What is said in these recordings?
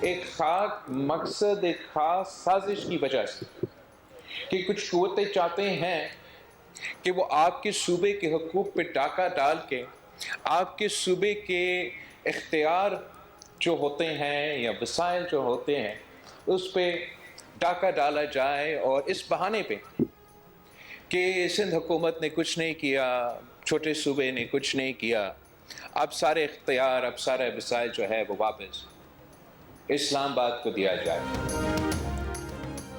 एक ख़ास मकसद, एक ख़ास साजिश की वजह से कि कुछ क़ुव्वतें चाहते हैं कि वो आपके सूबे के हकूक़ पे डाका डाल के आपके सूबे के इख्तियार जो होते हैं या वसाइल जो होते हैं, उस पे डाका डाला जाए और इस बहाने पे कि सिंध हुकूमत ने कुछ नहीं किया, छोटे सूबे ने कुछ नहीं किया, अब सारे इख्तियार, अब सारे वसाइल जो है वो वापस इस्लामाबाद को दिया जाए।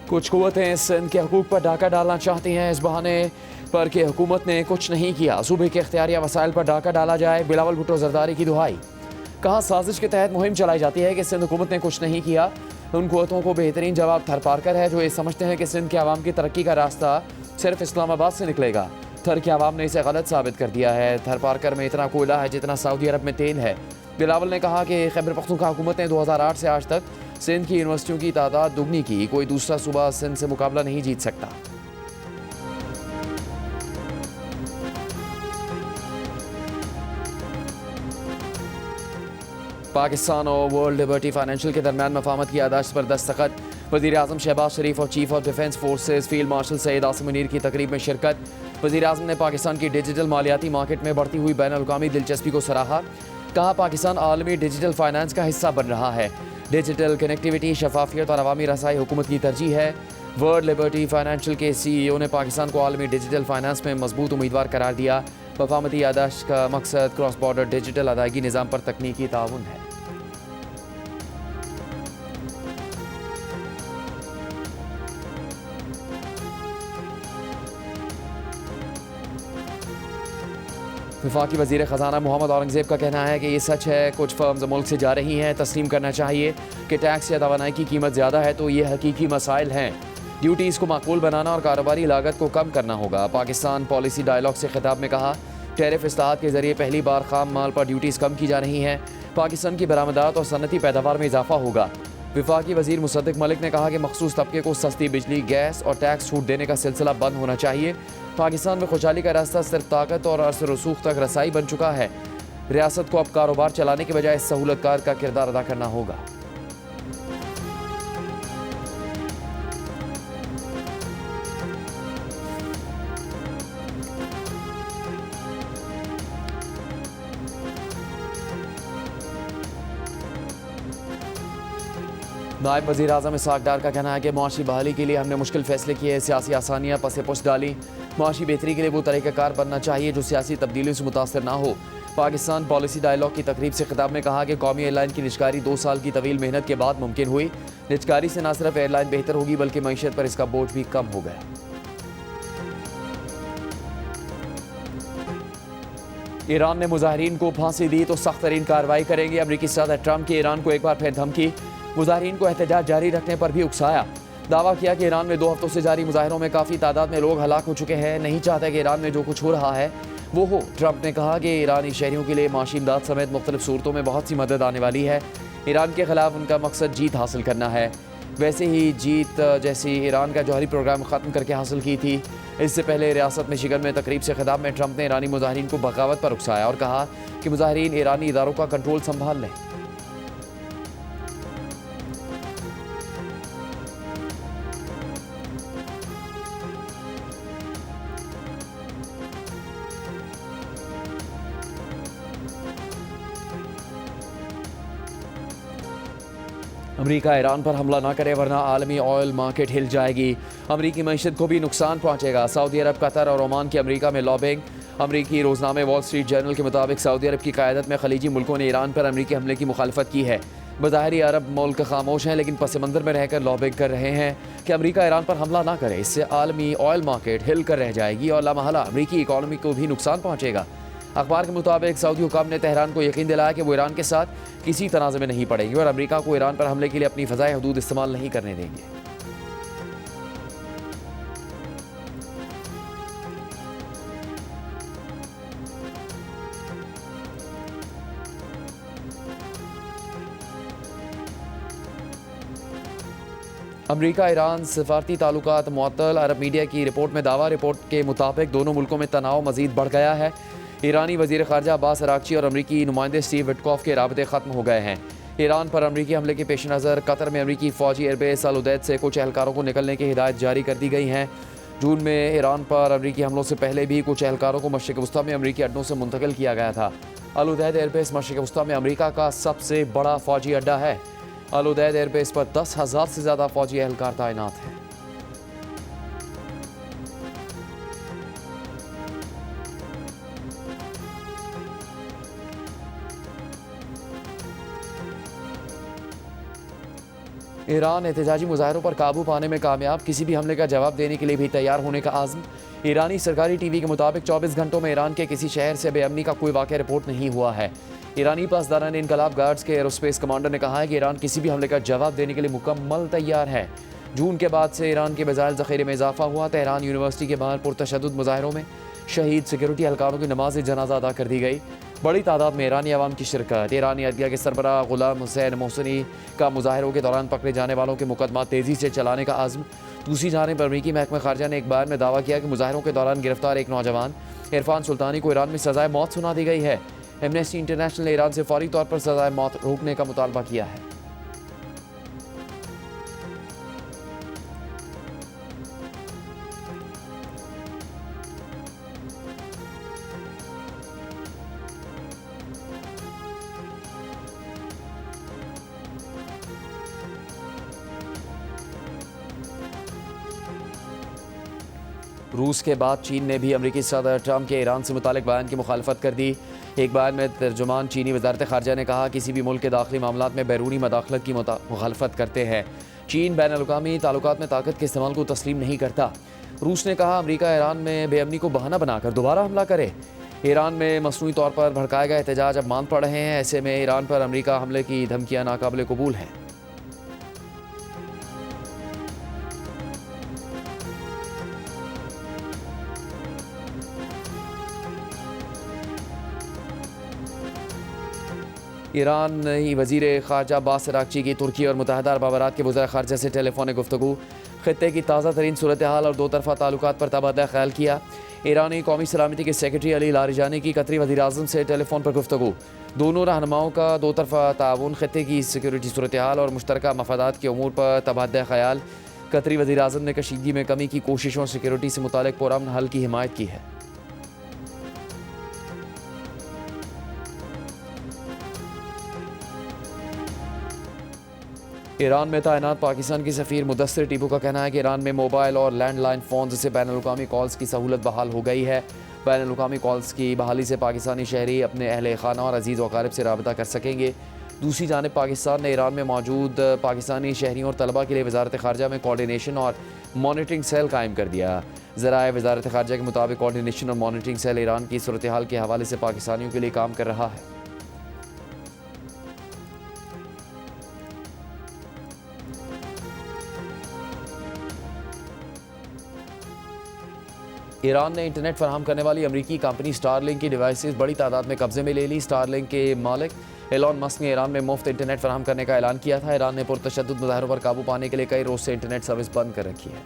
कुछ क़ुव्वतें सिंध के हकूक़ पर डाका डालना चाहती हैं इस बहाने पर कि हुकूमत ने कुछ नहीं किया, सूबे के इख्तियार या वसाइल पर डाका डाला जाए। बिलावल भुट्टो जरदारी की दुहाई। कहा साजिश के तहत मुहिम चलाई जाती है कि सिंध हुकूमत ने कुछ नहीं किया। उन क़ुव्वतों को बेहतरीन जवाब थरपारकर है जो ये समझते हैं कि सिंध के अवाम की तरक्की का रास्ता सिर्फ इस्लामाबाद से निकलेगा। थर के अवाम ने इसे गलत साबित कर दिया है। थरपारकर में इतना कोयला है जितना सऊदी अरब में तेल है। बिलावल ने कहा कि खैबर पख्तूनख्वा हुकूमत ने 2008 से आज तक सिंध की यूनिवर्सिटियों की तादाद दुगनी की, कोई दूसरा सूबा सिंध से मुकाबला नहीं जीत सकता। पाकिस्तान और वर्ल्ड लिबर्टी फाइनेंशियल के दरमियान मफाहमत की यादाश्त पर दस्तखत। वज़ीर-ए-आज़म शहबाज शरीफ और chief of defence forces field marshal Syed Asim Munir की तकरीब में शिरकत। वज़ीर-ए-आज़म ने पाकिस्तान की डिजिटल मालियाती मार्केट में बढ़ती हुई बैनुल-अक़वामी दिलचस्पी को सराहा। कहा पाकिस्तान आलमी डिजिटल फाइनेंस का हिस्सा बन रहा है। डिजिटल कनेक्टिविटी, शफाफियत और अवामी रसाई हुकूमत की तरजीह है। वर्ल्ड लिबर्टी फाइनेंशियल के CEO ने पाकिस्तान को आलमी डिजिटल फाइनेंस में मजबूत उम्मीदवार करार दिया। मफाहमती यादाश्त का मकसद क्रॉस बॉर्डर डिजिटल अदायगी निज़ाम पर तकनीकी ताउन है। वफाकी वज़ीर ख़जाना मोहम्मद औरंगज़ेब का कहना है कि ये सच है, कुछ फर्म्स मुल्क से जा रही हैं। तस्लीम करना चाहिए कि टैक्स या तवानाई की कीमत ज़्यादा है तो ये हकीकी मसाइल हैं। ड्यूटीज़ को माकूल बनाना और कारोबारी लागत को कम करना होगा। पाकिस्तान पॉलिसी डायलॉग से खिताब में कहा टैरिफ इस्लाहात के ज़रिए पहली बार खाम माल पर ड्यूटीज़ कम की जा रही हैं। पाकिस्तान की बरामदात और सनती पैदावार में इजाफा होगा। वफाकी वज़ीर मुसद्दिक मलिक ने कहा कि मखसूस तबके को सस्ती बिजली, गैस और टैक्स छूट देने का सिलसिला बंद होना चाहिए। पाकिस्तान में खुशहाली का रास्ता सिर्फ ताकत और अर्स रसूख तक रसाई बन चुका है। रियासत को अब कारोबार चलाने के बजाय सहूलतकार का किरदार अदा करना होगा। नायब वज़ीर आज़म इसहाक़ डार का कहना है कि मुआशी बहाली के लिए हमने मुश्किल फ़ैसले किए, सियासी आसानियाँ पसे पुश डाली। मुआशी बेहतरी के लिए वो तरीक़ाकार बनना चाहिए जो सियासी तब्दीलियों से मुतासर ना हो। पाकिस्तान पॉलिसी डायलॉग की तकरीब से खिताब में कहा कि कौमी एयरलाइन की निजकारी 2 साल की तवील मेहनत के बाद मुमकिन हुई। निजकारी से न सिर्फ एयरलाइन बेहतर होगी बल्कि मईशत पर इसका बोझ भी कम हो गया। ईरान ने मुजाहिरीन को फांसी दी तो सख्त तरीन कार्रवाई करेंगे। अमरीकी सदर ट्रंप की ईरान को एक बार फिर धमकी। मुजाहिरीन को एहतजाज जारी रखने पर भी उकसाया। दावा किया कि ईरान में 2 हफ्तों से जारी मुजाहिरों में काफ़ी तादाद में लोग हलाक हो चुके हैं। नहीं चाहते कि ईरान में जो कुछ हो रहा है वो हो। ट्रंप ने कहा कि ईरानी शहरियों के लिए माशी इमदाद समेत मुख्तलिफ सूरतों में बहुत सी मदद आने वाली है। ईरान के खिलाफ उनका मकसद जीत हासिल करना है। वैसे ही जीत जैसी ईरान का जौहरी प्रोग्राम ख़त्म करके हासिल की थी। इससे पहले रियासत मिशिगन में तकरीब से खिताब में ट्रंप ने ईरानी मुजाहिरीन को बगावत पर उकसाया और कहा कि मुजाहिरीन ईरानी इदारों का कंट्रोल संभाल लें। अमरीका ईरान पर हमला ना करे वरना आलमी ऑयल मार्केट हिल जाएगी। अमरीकी मईशत को भी नुकसान पहुंचेगा। सऊदी अरब, कतर और ओमान की अमरीका में लॉबिंग। अमरीकी रोजनामे वॉल स्ट्रीट जर्नल के मुताबिक सऊदी अरब की क़यादत में खलीजी मुल्कों ने ईरान पर अमरीकी हमले की मुखालफत की है। बज़ाहिर अरब मुल्क खामोश हैं लेकिन पस मंज़र में रहकर लॉबिंग कर रहे हैं कि अमरीका ईरान पर हमला ना करे। इससे आलमी ऑयल मार्केट हिल कर रह जाएगी और लामहला अमरीकी इकॉनमी को भी नुकसान पहुंचेगा। अखबार के मुताबिक सऊदी हुकाम ने तेहरान को यकीन दिलाया कि वो ईरान के साथ किसी तनाज़े में नहीं पड़ेंगे और अमरीका को ईरान पर हमले के लिए अपनी फ़ज़ाई हदूद इस्तेमाल नहीं करने देंगे। अमरीका ईरान सफारती ताल्लुकात मुअत्तल। अरब मीडिया की रिपोर्ट में दावा। रिपोर्ट के मुताबिक दोनों मुल्कों में तनाव मज़ीद बढ़ गया है। ईरानी वज़ीर ख़ारजा अब्बास अराग़ची और अमरीकी नुमाइंदे स्टीव विटकॉफ़ के राबते ख़त्म हो गए हैं। ईरान पर अमरीकी हमले के पेश नज़र कतर में अमरीकी फ़ौजी एयरबेस अल उदैद से कुछ एहलकारों को निकलने की हिदायत जारी कर दी गई हैं। जून में ईरान पर अमरीकी हमलों से पहले भी कुछ एहलकारों को मशरिक़ वस्ता में अमरीकी अड्डों से मुंतकिल किया गया था। अल उदैद एयरबेस मशरिक़ वस्ता में अमरीका का सबसे बड़ा फ़ौजी अड्डा है। अल उदैद एयरबेस पर 10,000 से ज़्यादा फ़ौजी एहलकार तैनात हैं। ईरान एहतजाजी मुजाहरों पर काबू पाने में कामयाब, किसी भी हमले का जवाब देने के लिए भी तैयार होने का आज़म। ईरानी सरकारी टीवी के मुताबिक 24 घंटों में ईरान के किसी शहर से बेअमनी का कोई वाक़या रिपोर्ट नहीं हुआ है। ईरानी पासदारान इनकलाब गार्ड्स के एरोस्पेस कमांडर ने कहा है कि ईरान किसी भी हमले का जवाब देने के लिए मुकम्मल तैयार है। जून के बाद से ईरान के मिसाइल ज़ख़ीरे में इजाफा हुआ। तेहरान यूनिवर्सिटी के बाहर पुरतशद्दुद मुजाहरों में शहीद सिक्योरिटी एहलकारों की नमाज जनाजा अदा कर दी गई। बड़ी तादाद में ईरानी अवाम की शिरकत। ईरानी अदलिया के सरबराह गुलाम हुसैन मोहसिनी का मुजाहरों के दौरान पकड़े जाने वालों के मुकदमा तेज़ी से चलाने का आज़म। दूसरी जानिब अमरीकी महकमा खारजा ने एक बयान में दावा किया कि मुजाहरों के दौरान गिरफ्तार एक नौजवान इरफान सुल्तानी को ईरान में सज़ाए मौत सुना दी गई है। एमनेस्टी इंटरनेशनल ने ईरान से फौरी तौर पर सज़ाए मौत रोकने का मुतालबा किया है। रूस के बाद चीन ने भी अमरीकी सदर ट्रंप के ईरान से मुतालिक बयान की मुखालफत कर दी। एक बयान में तर्जुमान चीनी वजारत खारजा ने कहा, किसी भी मुल्क के दाखिली मामलात में बैरूनी मदाखलत की मुखालफत करते हैं। चीन बैनुल-अक़वामी ताल्लुकात में ताकत के इस्तेमाल को तस्लीम नहीं करता। रूस ने कहा, अमरीका ईरान में बेअमनी को बहाना बनाकर दोबारा हमला करे। ईरान में मसनूई तौर पर भड़काए गए एहतजाज अब मांद पड़ रहे हैं। ऐसे में ईरान पर अमरीका हमले की धमकियाँ नाकाबिल कबूल हैं। ईरान ही वज़ीर ख़ारजा अब्बास अराग़ची की तुर्की और मुत्तहिदा अरब अमारात के वज़ीर ख़ारजा से टेलीफोनिक गुफ्तगू। ख़ित्ते की ताज़ा तरीन सूरत हाल और दो तरफ़ा ताल्लुकात पर तबादला ख़याल किया। ईरानी कौमी सलामती के सेक्रेटरी अली लारिजानी की कतरी वज़ीर आज़म से टेलीफोन पर गुफ्तगू। दोनों रहनुमाओं का दो तरफ़ा ताउन, ख़ित्ते की सिक्योरिटी सूरत हाल और मुश्तरका मफादात के उमूर पर तबादला ख़याल। कतरी वज़ीर आज़म ने कशीदगी में कमी की कोशिशों और सिक्योरिटी से मुतालिक पुरअमन हल की हिमायत की है। ईरान में तैनात पाकिस्तान की सफ़ीर मुदस्सिर टीपू का कहना है कि ईरान में मोबाइल और लैंडलाइन फ़ोन से बैनुल-अक़वामी कॉल्स की सहूलत बहाल हो गई है। बैनुल-अक़वामी कॉल्स की बहाली से पाकिस्तानी शहरी अपने अहले खाना और अजीज़ व अक़ारिब से रबता कर सकेंगे। दूसरी जानिब पाकिस्तान ने ईरान में मौजूद पाकिस्तानी शहरियों और तलबा के लिए वज़ारत ख़ारजा में कोऑर्डिनेशन और मॉनिटरिंग सेल कायम कर दिया। ज़राए वज़ारत ख़ारजा के मुताबिक कोऑर्डिनेशन और मॉनिटरिंग सेल ईरान की सूरत हाल के हवाले से पाकिस्तानियों के लिए काम कर रहा है। ईरान ने इंटरनेट फराहम करने वाली अमरीकी कंपनी स्टारलिंक की डिवाइसेस बड़ी तादाद में कब्जे में ले ली। स्टारलिंक के मालिक एलॉन मस्क ने ईरान में मुफ्त इंटरनेट फराहम करने का ऐलान किया था। ईरान ने पुरतशद्दुद मुजाहरों पर काबू पाने के लिए कई रोज से इंटरनेट सर्विस बंद कर रखी है।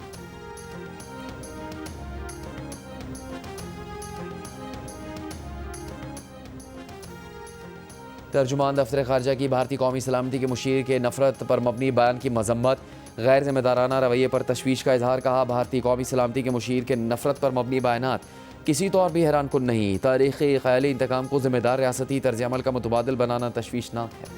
तर्जुमान दफ्तर खारजा की भारतीय कौमी सलामती के मुशीर के नफरत पर मबनी बयान की मजम्मत, गैर जिम्मेदाराना रवैये पर तशवीश का इजहार। कहा, भारतीय कौमी सलामती के मुशीर के नफरत पर मबनी बयानात किसी तौर भी हैरान कुन नहीं। तारीख़ी ख़याली इंतकाम को जिम्मेदार रियासती तर्ज अमल का मुतबादिल बनाना तशवीशनाक है।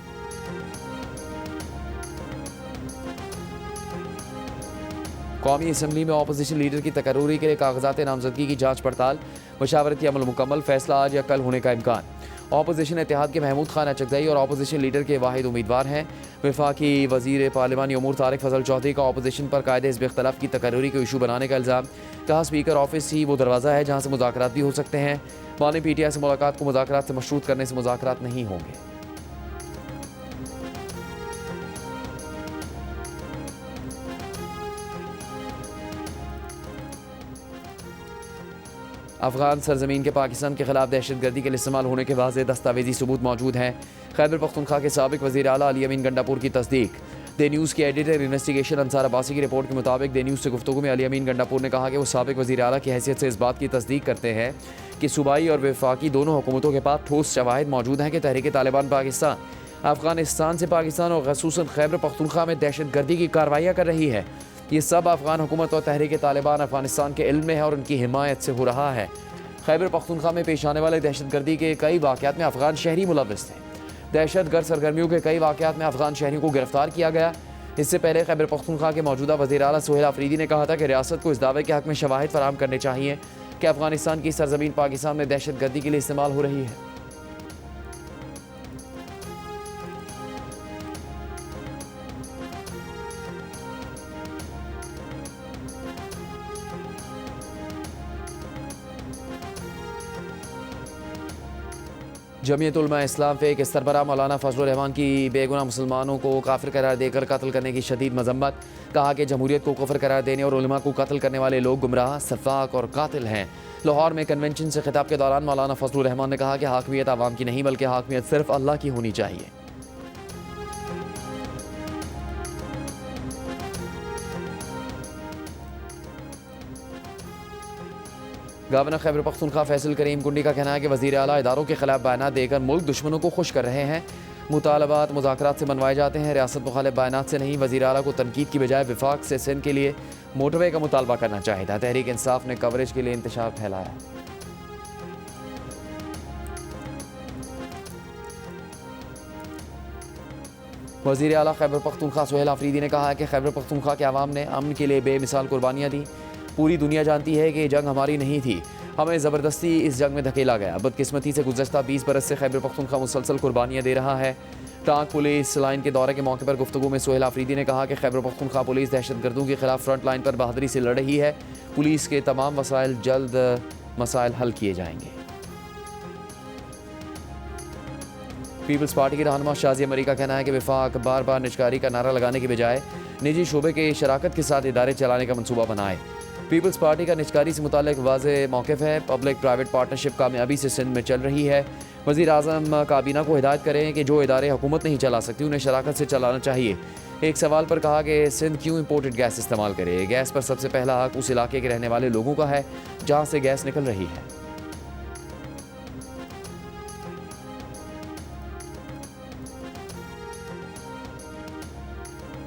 कौमी असम्बली में अपोजिशन लीडर की तकर्रूरी के लिए कागजात नामजदगी की जाँच पड़ताल, मशावरती अमल मुकम्मल, फैसला आज या कल होने का इम्कान। अपोजिशन इत्तेहाद के महमूद खान अचकज़ई और अपोजिशन लीडर के वाहिद उम्मीदवार हैं। वफाकी वज़ीर पार्लिमानी उमूर तारिक फजल चौधरी का अपोजिशन पर कायदे हिज़्ब इख्तिलाफ की तकर्रूरी को इशू बनाने का इल्ज़ाम। कहा, स्पीकर ऑफिस ही वो दरवाज़ा है जहाँ से मुज़ाकरात भी हो सकते हैं। मानी PTI से मुलाकात को मुज़ाकरात से मशरूत करने से मुज़ाकरात नहीं होंगे। अफगान सरजमीन के पाकिस्तान के खिलाफ दहशतगर्दी के लिए इस्तेमाल होने के वाज़ेह दस्तावेजी सबूत मौजूद हैं। खैबर पख्तूनख्वा के साबिक वज़ीर आला अली अमीन गंडापुर की तस्दीक। द न्यूज़ के एडिटर इन्वेस्टिगेशन अंसार अब्बासी की रिपोर्ट के मुताबिक द न्यूज़ से गुफ्तगू में अली अमीन गंडापुर ने कहा कि वो साबिक वज़ीर आला की हैसियत से इस बात की तस्दीक करते हैं कि सूबाई और वफाकी दोनों हुकूमतों के पास ठोस शवाहिद मौजूद हैं कि तहरीक तालिबान पाकिस्तान अफ़गानिस्तान से पाकिस्तान और ख़ुसूसन खैबर पख्तूनख्वा में दहशतगर्दी की कार्रवाइयाँ कर रही है। ये सब अफ़गान हुकूमत और तहरीक तालिबान अफ़गानिस्तान के इल्म में है और उनकी हिमायत से हो रहा है। खैबर पख्तूनख्वा में पेश आने वाले दहशतगर्दी के कई वाक़यात में अफ़गान शहरी मुलव्वस थे। दहशतगर्द सरगर्मियों के कई वाक़यात में अफ़गान शहरियों को गिरफ्तार किया गया। इससे पहले खैबर पख्तूनख्वा के मौजूदा वज़ीर आला सोहेल आफरीदी ने कहा था कि रियासत को इस दावे के हक़ में शवाहिद फराहम करने चाहिए कि अफ़गानिस्तान की सरज़मीन पाकिस्तान में दहशतगर्दी के लिए इस्तेमाल हो रही है। जमीयत उलमा इस्लाम फ़े के सरबराह मौलाना फजलुर रहमान की बेगुनाह मुसलमानों को काफिर करार देकर कत्ल करने की शदीद मजम्मत। कहा कि जमहूरियत को कुफ्र करार देने और उलमा को कत्ल करने वाले लोग गुमराह, सफाक और कातिल हैं। लाहौर में कन्वेंशन से खिताब के दौरान मौलाना फजलुर रहमान ने कहा कि हाकमियत आवाम की नहीं बल्कि हाकमियत सिर्फ अल्लाह की होनी चाहिए। गवर्नर खैबर पख्तूनख्वा फैसल करीम कुंडी का कहना है कि वज़ीर आला इदारों के खिलाफ बयानात देकर मुल्क दुश्मनों को खुश कर रहे हैं। मुतालबात मुज़ाकरात से मनवाए जाते हैं, रियासत मुखालिफ बयानात से नहीं। वज़ीर आला को तनकीद की बजाय विफाक से सिंध के लिए मोटरवे का मुतालबा करना चाहिए था। तहरीक इंसाफ ने कवरेज के लिए इंतशार फैलाया। वज़ीर आला खैबर पख्तूनख्वा सोहेल आफरीदी ने कहा है कि खैबर पख्तूनख्वा के अवाम ने अमन के लिए बेमिसाल कुर्बानियाँ दी। पूरी दुनिया जानती है कि ये जंग हमारी नहीं थी, हमें ज़बरदस्ती इस जंग में धकेला गया। बदकिस्मती से गुज़श्ता 20 बरस से खैबर पख्तूनख्वा मुसलसल कुर्बानियाँ दे रहा है। टांग पुलिस लाइन के दौरे के मौके पर गुफ्तगू में सोहेल आफरीदी ने कहा कि खैबर पख्तूनख्वा पुलिस दहशतगर्दों के खिलाफ फ्रंट लाइन पर बहादुरी से लड़ रही है। पुलिस के तमाम वसाइल जल्द मसाइल हल किए जाएंगे। पीपल्स पार्टी के रहनुमा शाज़िया मरी का कहना है कि वफाक बार बार निजकारी का नारा लगाने के बजाय निजी शोबे के शराकत के साथ इदारे चलाने का मनसूबा बनाए। पीपल्स पार्टी का निजकारी से मुताल्लिक वाज़ेह मौक़िफ़ है। पब्लिक प्राइवेट पार्टनरशिप कामयाबी से सिंध में चल रही है। वज़ीर आज़म काबीना को हिदायत करें कि जो इदारे हुकूमत नहीं चला सकती उन्हें शराकत से चलाना चाहिए। एक सवाल पर कहा कि सिंध क्यों इंपोर्टेड गैस इस्तेमाल करे। गैस पर सबसे पहला हक उस इलाके के रहने वाले लोगों का है जहाँ से गैस निकल रही है।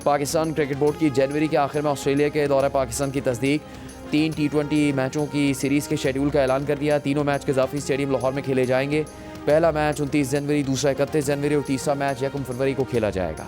पाकिस्तान क्रिकेट बोर्ड की जनवरी के आखिर में ऑस्ट्रेलिया के दौरे पाकिस्तान की तस्दीक। 3 T20 मैचों की सीरीज़ के शेड्यूल का ऐलान कर दिया। तीनों मैच गजाफी स्टेडियम लाहौर में खेले जाएंगे। पहला मैच 29 जनवरी, दूसरा 31 जनवरी और तीसरा मैच 1 फरवरी को खेला जाएगा।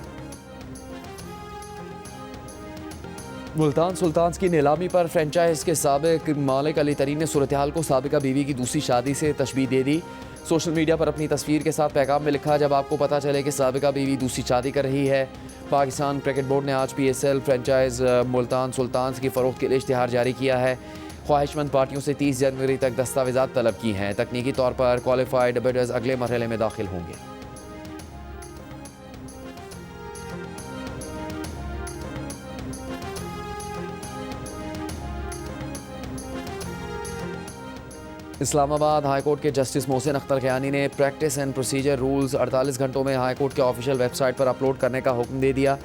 मुल्तान सुल्तान्स की नीलामी पर फ्रेंचाइज के साबिक मालिक अली तरीन ने सूरत हाल को साबिका बीवी की दूसरी शादी से तशबीह दे दी। सोशल मीडिया पर अपनी तस्वीर के साथ पैगाम में लिखा, जब आपको पता चले कि साबिका बीवी दूसरी शादी कर रही है। पाकिस्तान क्रिकेट बोर्ड ने आज PSL फ्रेंचाइज मुल्तान सुल्तान्स की फ़रोख्त के लिए इश्तिहार जारी किया है। ख्वाहिशमंद पार्टियों से 30 जनवरी तक दस्तावेज़ात तलब की हैं। तकनीकी तौर पर क्वालिफाइड बिडर्स अगले मरहले में दाखिल होंगे। इस्लामाबाद हाईकोर्ट के जस्टिस मोहसिन अख्तर ख़यानी ने प्रैक्टिस एंड प्रोसीजर रूल्स 48 घंटों में हाईकोर्ट के ऑफिशियल वेबसाइट पर अपलोड करने का हुक्म दे दिया।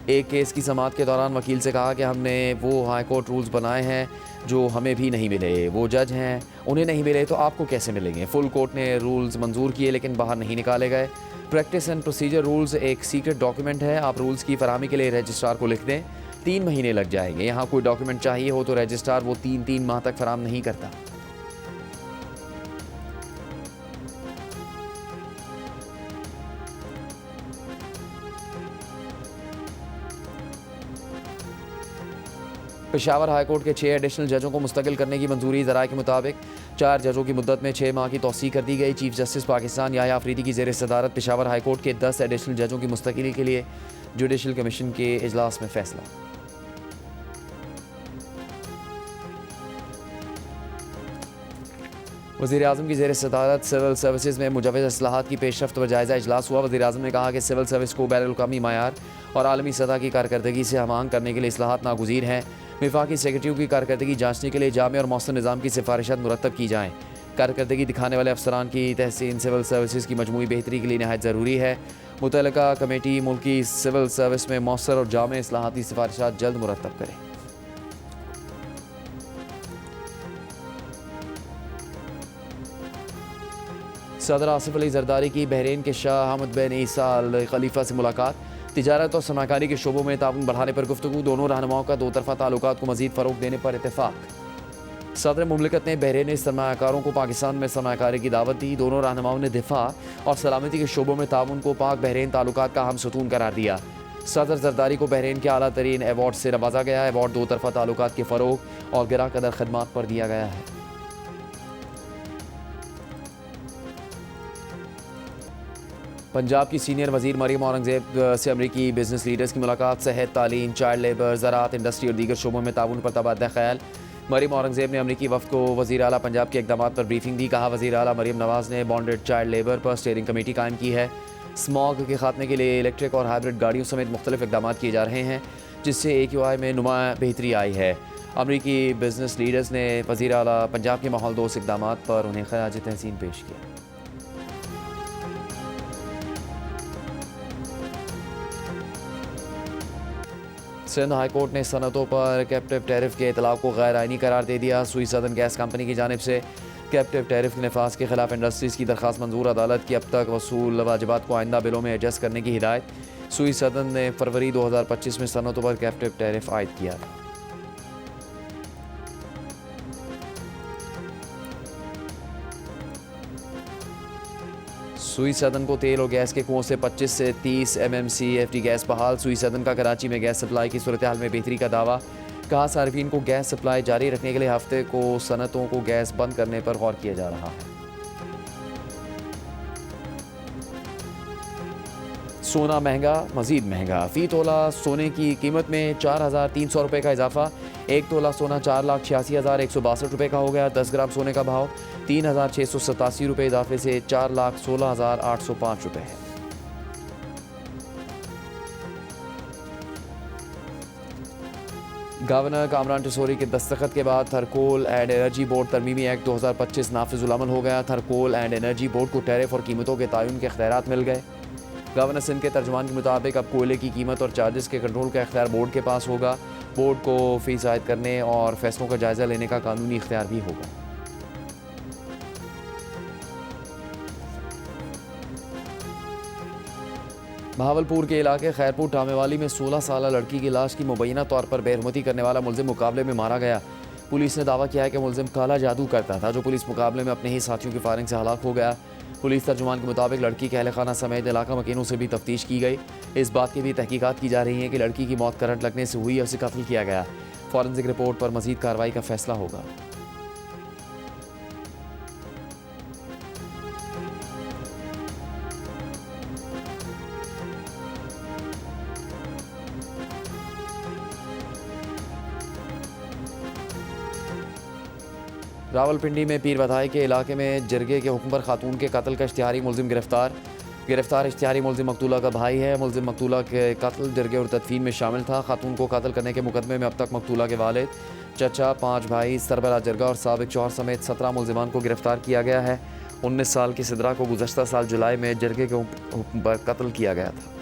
एक केस की समाअत के दौरान वकील से कहा कि हमने वो हाईकोर्ट रूल्स बनाए हैं जो हमें भी नहीं मिले। वो जज हैं, उन्हें नहीं मिले तो आपको कैसे मिलेंगे। फुल कोर्ट ने रूल्स मंजूर किए लेकिन बाहर नहीं निकाले गए। प्रैक्टिस एंड प्रोसीजर रूल्स एक सीक्रेट डॉक्यूमेंट है। आप रूल्स की फरहमी के लिए रजिस्ट्रार को लिख दें, 3 महीने लग जाएंगे। यहाँ कोई डॉक्यूमेंट चाहिए हो तो रजिस्ट्रार वो 3 माह तक फराहम नहीं करता। पेशावर हाईकोर्ट के 6 एडिशनल जजों को मुस्तकिल करने की मंजूरी। ज़राए के मुताबिक 4 जजों की मुद्दत में 6 माह की तौसीह कर दी गई। चीफ जस्टिस पाकिस्तान याह्या अफरीदी की ज़ेर सदारत पेशावर हाईकोर्ट के 10 एडिशनल जजों की मुस्तकिली के लिए जुडिशल कमीशन के इजलास में फैसला। वज़ीर आज़म की ज़ेर सदारत सिविल सर्विसेज में मुजव्वज़ इस्लाहात की पेशरफ्त पर जायज़ा इजलास हुआ। वज़ीर आज़म ने कहा कि सिविल सर्विस को बैनुल-अक़वामी मयार और आलमी सतह की कारकर्दगी से हम करने के लिए इस्लाहात नागुज़ीर हैं। वफाकी सेक्रेटरियों की कारकर्दगी जांचने के लिए जामे और मौसर निज़ाम की सिफारिशात मुरतब की जाएँ। कारकर्दगी दिखाने वाले अफसरान की तहसीन सिविल सर्विस की मजमूई बेहतरी के लिए नहायत ज़रूरी है। मुतल्लिका कमेटी मुल्की सिविल सर्विस में मौसर और जामे इस्लाहाती सिफारिशात जल्द मुरतब करें। सदर आसिफ अली जरदारी की बहरीन के शाह हमद बिन ईसा अल खलीफा से मुलाकात, तिजारत और सरमाकारी के शोबों में ताउन बढ़ाने पर गुफ्तगू, दोनों रहनुमाओं का दो तरफा ताल्लुकात को मजीद फ़रोग देने पर इत्तेफाक। सदर मुमलिकत ने बहरीन सरमाकारों को पाकिस्तान में सरमाकारी की दावत दी, दोनों रहनुमाओं ने दिफा और सलामती के शोबों में ताउन को पाक बहरीन ताल्लुकात का हम सतून करार दिया। सदर जरदारी को बहरीन के आला तरीन एवार्ड से नवाजा गया। एवार्ड दो तरफा ताल्लुकात के फ़रोग और गिरा कदर खदमात पर दिया गया है। पंजाब की सीनियर वजीर मरीम औरंगजेब से अमरीकी बिजनेस लीडर्स की मुलाकात, सेहत, तालीम, चाइल्ड लेबर, ज़राअत, इंडस्ट्री और दीगर शोबों में ताउन पर तबादला ख्याल। मरीम औरंगजेब ने अमरीकी वफ़द को वज़ीर आला पंजाब के इक़दामात पर ब्रीफिंग दी। कहा, वज़ीर आला मरीम नवाज़ ने बॉन्डेड चाइल्ड लेबर पर स्टीयरिंग कमेटी कायम की है। स्मॉग के खात्मे के लिए इलेक्ट्रिक और हाइब्रिड गाड़ियों समेत मुख्तलिफ इक़दाम किए जा रहे हैं, जिससे AQI में नुमाया बेहतरी आई है। अमरीकी बिजनेस लीडर्स ने वज़ीर आला पंजाब के माहौल दोस्त इक़दाम पर उन्हें ख़राज तहसीन पेश किया। सिंध हाई कोर्ट ने सनतों पर कैप्टिव टैरिफ के इतलाक़ को गैर आइनी करार दे दिया। सुई सदन गैस कंपनी की जानिब से कैप्टिव टैरिफ के नफाज के खिलाफ इंडस्ट्रीज़ की दरख्वास्त मंजूर, अदालत की अब तक वसूल वाजिबात को आइंदा बिलों में एडजस्ट करने की हिदायत। सुई सदन ने फरवरी 2025 में सनतों पर कैप्टिव टैरिफ आयद किया था। सुई सदन को तेल और गैस के कुओं से 25 से 30 MMCFD गैस बहाल। सुई सदन का कराची में गैस सप्लाई की सूरत हाल में बेहतरी का दावा। कहा, सार्फिन को गैस सप्लाई जारी रखने के लिए हफ्ते को सनतों को गैस बंद करने पर गौर किया जा रहा है। सोना महंगा, मजीद महंगा। फ़ी तोला सोने की कीमत में 4,300 रुपये का इजाफा। एक तोला सोना 4,86,162 रुपये का हो गया। 10 ग्राम सोने का भाव 3,687 रुपये इजाफे से 4,16,805 रुपये है। गवर्नर कामरान टिसोरी के दस्तखत के बाद थरकोल एंड एनर्जी बोर्ड तरमीमी एक्ट 2025 नाफिजुल अमल हो गया। थरकोल एंड एनर्जी बोर्ड को टैरिफ और कीमतों के तयन के इख्तियारात मिल गए। गवर्नर सिंध के तर्जुमान के मुताबिक अब कोयले की कीमत और चार्जेस के कंट्रोल का इख्तियार बोर्ड के पास होगा। बोर्ड को फीस आयद करने और फैसलों का जायजा लेने का कानूनी इख्तियार भी होगा। बहावलपुर के इलाके खैरपुर टामेवाली में 16 साल लड़की की लाश की मुबैना तौर पर बेरहमती करने वाला मुलजिम मुकाबले में मारा गया। पुलिस ने दावा किया है कि मुलजिम काला जादू करता था, जो पुलिस मुकाबले में अपने ही साथियों की फायरिंग से हलाक हो गया। पुलिस तर्जुमान के मुताबिक लड़की के अहल खाना समेत इलाका मकीनों से भी तफ्तीश की गई। इस बात की भी तहकीकात की जा रही है कि लड़की की मौत करंट लगने से हुई या उसे कत्ल किया गया। फॉरेंसिक रिपोर्ट पर मजीद कार्रवाई का फैसला होगा। रावलपिंडी में पीर बधाई के इलाके में जरगे के हुक्म पर खातून के कत्ल का इश्तिहारी मुलजिम गिरफ्तार इश्तिहारी मुलजिम मकतूला का भाई है। मुलजिम मकतूला के कत्ल, जरगे और तदफीन में शामिल था। खातून को कत्ल करने के मुकदमे में अब तक मकतूला के वालिद, चचा, 5 भाई, सरबरा जरगा और साबिक शौहर समेत 17 मुलजिमान को गिरफ्तार किया गया है। 19 साल की सिद्रा को गुज़श्ता साल जुलाई में जरगे के हुक्म पर कत्ल किया गया था।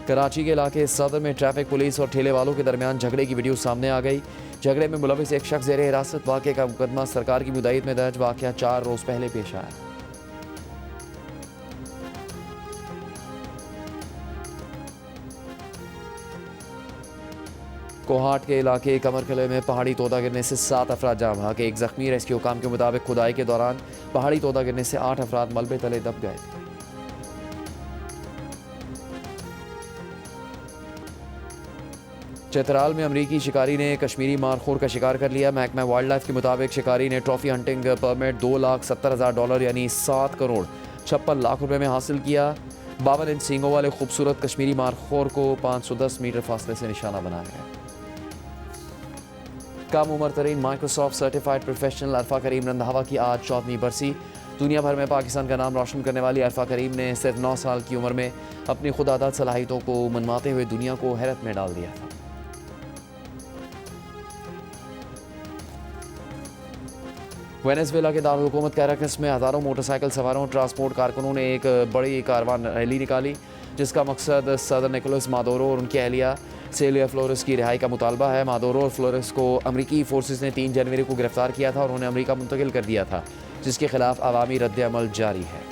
कराची के इलाके सदर में ट्रैफिक पुलिस और ठेले वालों के दरमियान झगड़े की वीडियो सामने आ गई। झगड़े में मुलविस एक शख्स ज़ेरे हिरासत। वाक़े का मुकदमा सरकार की मुदायत में दर्ज। वाक़या 4 रोज़ पहले पेश आया। कोहाट के इलाके कमरकले में पहाड़ी तोदा गिरने से 7 अफराद जाँ बहक, एक जख्मी। रेस्क्यू काम के मुताबिक खुदाई के दौरान पहाड़ी तोदा गिरने से 8 अफराद मलबे तले दब गए। चतराल में अमरीकी शिकारी ने कश्मीरी मारखोर का शिकार कर लिया। महकमा वाइल्ड लाइफ के मुताबिक शिकारी ने ट्रॉफी हंटिंग परमिट $2,70,000 यानी 7 करोड़ 56 लाख रुपए में हासिल किया। 52 इंच सींगों वाले खूबसूरत कश्मीरी मारखोर को 510 मीटर फासले से निशाना बनाया गया। कम उम्र तरीन माइक्रोसॉफ्ट सर्टिफाइड प्रोफेशनल अरफा करीम रंधावा की आज 14वीं बरसी। दुनिया भर में पाकिस्तान का नाम रोशन करने वाली अरफा करीम ने सिर्फ 9 साल की उम्र में अपनी खुदादाद सलाहियतों को मनवाते हुए दुनिया को हैरत में डाल दिया था। वेनेजुएला के दारुल हुकूमत कैराकस में हज़ारों मोटरसाइकिल सवारों, ट्रांसपोर्ट कारकुनों ने एक बड़ी कारवान रैली निकाली, जिसका मकसद सदर निकोलस मादुरो और उनकी अहलिया सेलिया फ्लोरेस की रिहाई का मुतालबा है। मादोरो और फ्लोरेस को अमरीकी फोर्सेस ने 3 जनवरी को गिरफ्तार किया था और उन्हें अमरीका मुंतकिल कर दिया था, जिसके खिलाफ अवामी रद्द-ए-अमल जारी है।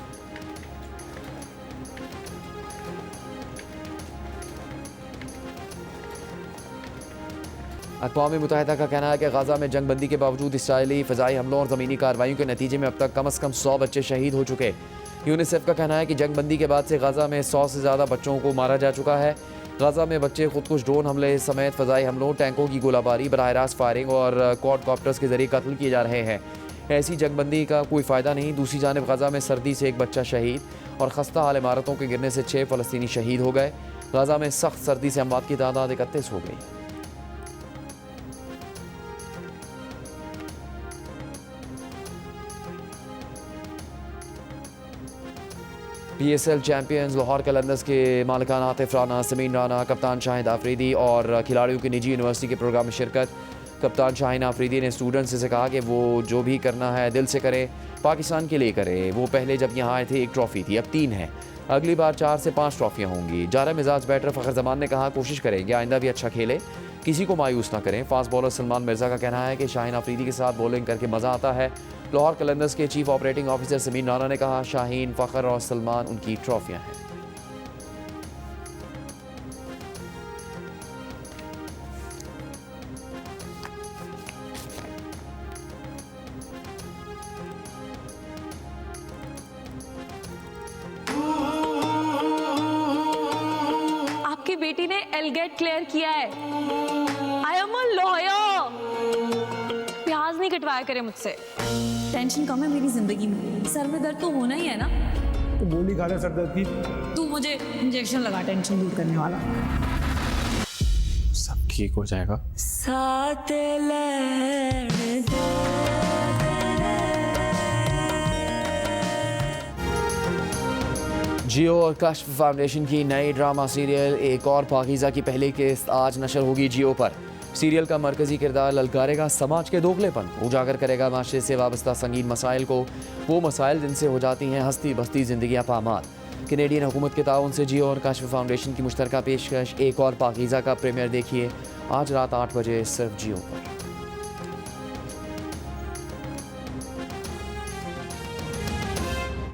अक़वाम मुत्तहिदा का कहना है कि गाज़ा में जंग बंदी के बावजूद इसराइली फ़ज़ाई हमलों और ज़मीनी कार्रवाइयों के नतीजे में अब तक कम से कम 100 बच्चे शहीद हो चुके। यूनिसेफ का कहना है कि जंग बंदी के बाद से गाज़ा में 100 से ज़्यादा बच्चों को मारा जा चुका है। गाज़ा में बच्चे खुदकुश ड्रोन हमले समेत फ़ज़ाई हमलों, टैंकों की गोलाबारी, बराह रास्त फायरिंग और क्वाडकॉप्टर्स के ज़रिए कत्ल किए जा रहे हैं। ऐसी जंग बंदी का कोई फ़ायदा नहीं। दूसरी जानिब गाज़ा में सर्दी से 1 बच्चा शहीद और खस्ता हाल इमारतों के गिरने से 6 फ़लस्तीनी शहीद हो गए। गाज़ा में सख्त सर्दी से अमवात की तादाद 31 हो गई। PSL चैंपियंस लाहौर कलंदर्स के मालिकान आतिफ राना, समीन राना, कप्तान शाहिद आफरीदी और खिलाड़ियों की निजी यूनिवर्सिटी के प्रोग्राम में शिरकत। कप्तान शाहिन आफरीदी ने स्टूडेंट्स से कहा कि वो जो भी करना है दिल से करें, पाकिस्तान के लिए करें। वो पहले जब यहाँ आए थे 1 ट्रॉफ़ी थी, अब 3 है, अगली बार 4 से 5 ट्रॉफ़ियाँ होंगी। जारा मिजाज बैटर फ़खर जमान ने कहा कोशिश करेंगे आइंदा भी अच्छा खेले, किसी को मायूस ना करें। फास्ट बॉलर सलमान मिर्ज़ा का कहना है कि शाहिन आफरीदी के साथ बॉलिंग करके मज़ा आता है। लाहौर कलंदर्स के chief operating officer Sameen Rana ने कहा शाहीन, फ़खर और सलमान उनकी ट्रॉफियां हैं। आपकी बेटी ने एलगेट क्लियर किया है। I am a lawyer. प्याज नहीं कटवाया करे मुझसे। टेंशन कम है मेरी जिंदगी में, सर में दर्द तो होना ही है ना। तो गोली खा ले सर दर्द की। तू मुझे इंजेक्शन लगा टेंशन दूर करने वाला। सब ठीक हो जाएगा। साथ लड़ने दो। जियो और कश्फ फाउंडेशन की नई ड्रामा सीरियल एक और पाकीज़ा की पहली किस्त आज नशर होगी जियो पर। सीरियल का मरकजी किरदार ललकारेगा समाज के दोगलेपन, उजागर करेगा माशरे से वाबस्ता संगीन मसाइल को, वो मसाइल जिनसे हो जाती हैं हस्ती बस्ती ज़िंदगियाँ पामाल। कैनेडियन हुकूमत के ताउन से जियो और कश्फ फाउंडेशन की मुश्तरका पेशकश एक और पाकीज़ा का प्रीमियर देखिए आज रात 8 बजे सिर्फ जियो पर।